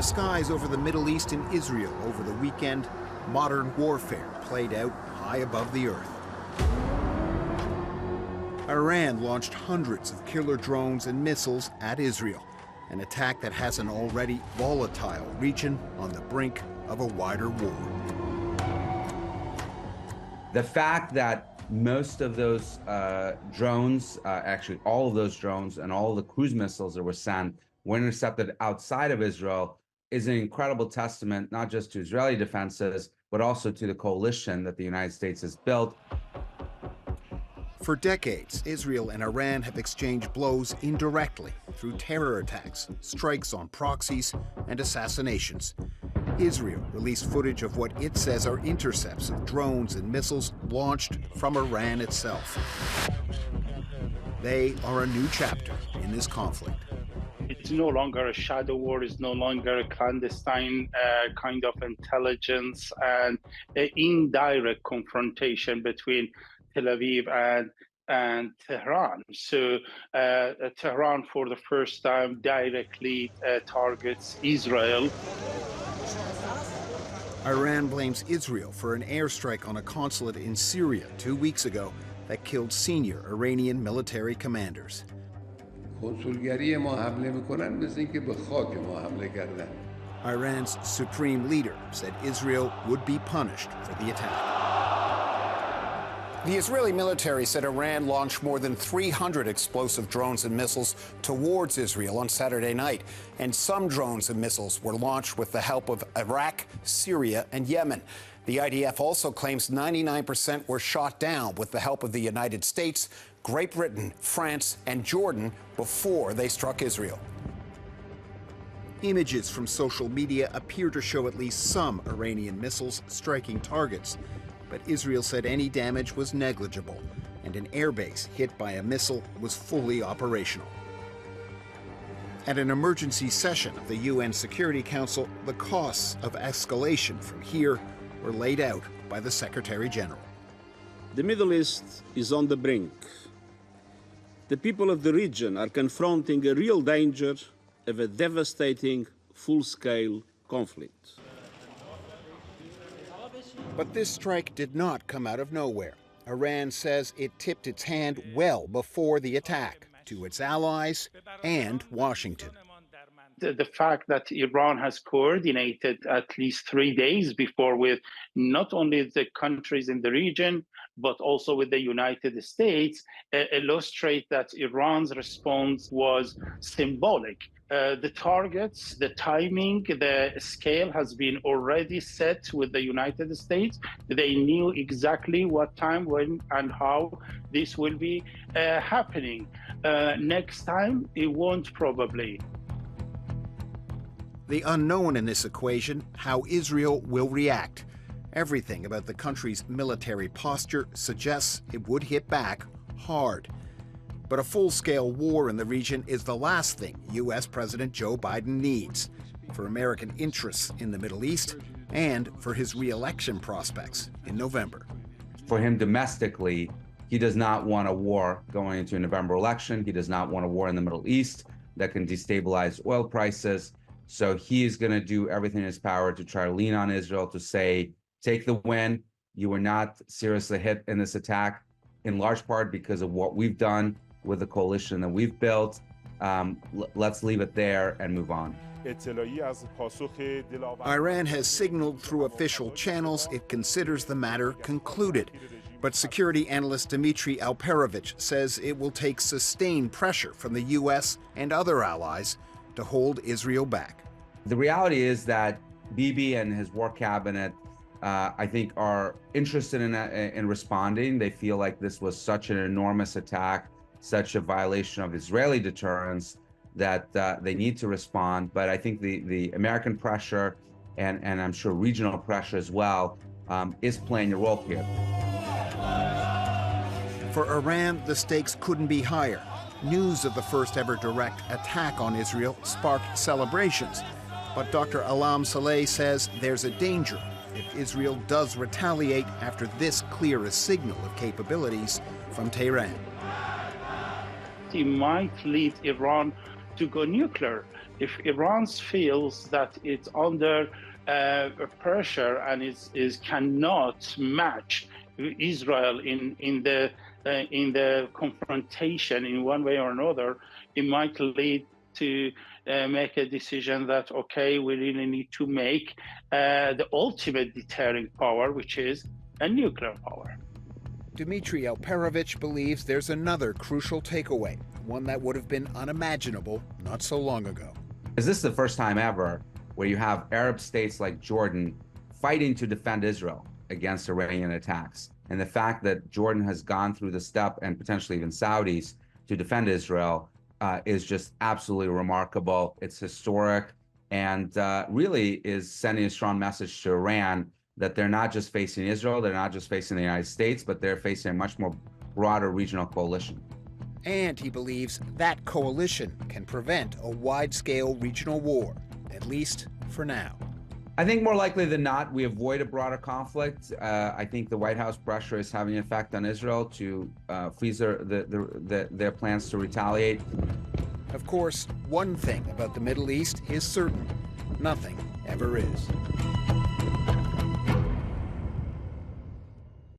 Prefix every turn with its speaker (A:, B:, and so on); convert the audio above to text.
A: skies over the Middle East and Israel over the weekend, modern warfare played out high above the earth. Iran launched hundreds of killer drones and missiles at Israel, an attack that has an already volatile region on the brink of a wider war.
B: The fact that most of those drones, actually all of those drones and all of the cruise missiles that were sent were intercepted outside of Israel is an incredible testament, not just to Israeli defenses, but also to the coalition that the United States has built.
A: For decades, Israel and Iran have exchanged blows indirectly through terror attacks, strikes on proxies, and assassinations. Israel released footage of what it says are intercepts of drones and missiles launched from Iran itself. They are a new chapter in this conflict.
C: It's no longer a shadow war, it's no longer a clandestine kind of intelligence and indirect confrontation between Tel Aviv and Tehran. So Tehran, for the first time, directly targets Israel.
A: Iran blames Israel for an airstrike on a consulate in Syria 2 weeks ago that killed senior Iranian military commanders. Iran's supreme leader said Israel would be punished for the attack. The Israeli military said Iran launched more than 300 explosive drones and missiles towards Israel on Saturday night. And some drones and missiles were launched with the help of Iraq, Syria, and Yemen. The IDF also claims 99% were shot down with the help of the United States, Great Britain, France, and Jordan before they struck Israel. Images from social media appear to show at least some Iranian missiles striking targets. But Israel said any damage was negligible, and an airbase hit by a missile was fully operational. At an emergency session of the UN Security Council, the costs of escalation from here were laid out by the Secretary General.
D: The Middle East is on the brink. The people of the region are confronting a real danger of a devastating, full-scale conflict.
A: But this strike did not come out of nowhere. Iran says it tipped its hand well before the attack to its allies and Washington.
C: The fact that Iran has coordinated at least 3 days before with not only the countries in the region, but also with the United States, illustrate that Iran's response was symbolic. The targets, the timing, the scale has been already set with the United States. They knew exactly what time, when, and how this will be happening. Next time, it won't probably.
A: The unknown in this equation, how Israel will react. Everything about the country's military posture suggests it would hit back hard. But a full-scale war in the region is the last thing U.S. President Joe Biden needs for American interests in the Middle East and for his re-election prospects in November.
B: For him domestically, he does not want a war going into a November election. He does not want a war in the Middle East that can destabilize oil prices. So he is going to do everything in his power to try to lean on Israel to say, take the win. You were not seriously hit in this attack, in large part because of what we've done with the coalition that we've built. Let's leave it there and move on.
A: Iran has signaled through official channels it considers the matter concluded. But security analyst Dmitry Alperovich says it will take sustained pressure from the U.S. and other allies to hold Israel back.
B: The reality is that Bibi and his war cabinet, I think, are interested in responding. They feel like this was such an enormous attack, such a violation of Israeli deterrence, that they need to respond. But I think the American pressure, and I'm sure regional pressure as well, is playing a role here.
A: For Iran, the stakes couldn't be higher. News of the first ever direct attack on Israel sparked celebrations. But Dr. Alam Saleh says there's a danger if Israel does retaliate after this clear a signal of capabilities from Tehran.
C: It might lead Iran to go nuclear. If Iran feels that it's under pressure and is cannot match Israel in the confrontation in one way or another, it might lead to make a decision that, okay, we really need to make the ultimate deterring power, which is a nuclear power.
A: Dmitry Alperovich believes there's another crucial takeaway, one that would have been unimaginable not so long ago.
B: Is this the first time ever where you have Arab states like Jordan fighting to defend Israel against Iranian attacks? And the fact that Jordan has gone through the step, and potentially even Saudis, to defend Israel is just absolutely remarkable. It's historic, and really is sending a strong message to Iran that they're not just facing Israel, they're not just facing the United States, but they're facing a much more broader regional coalition.
A: And he believes that coalition can prevent a wide-scale regional war, at least for now.
B: I think more likely than not, we avoid a broader conflict. I think the White House pressure is having an effect on Israel to freeze their plans to retaliate.
A: Of course, one thing about the Middle East is certain: nothing ever is.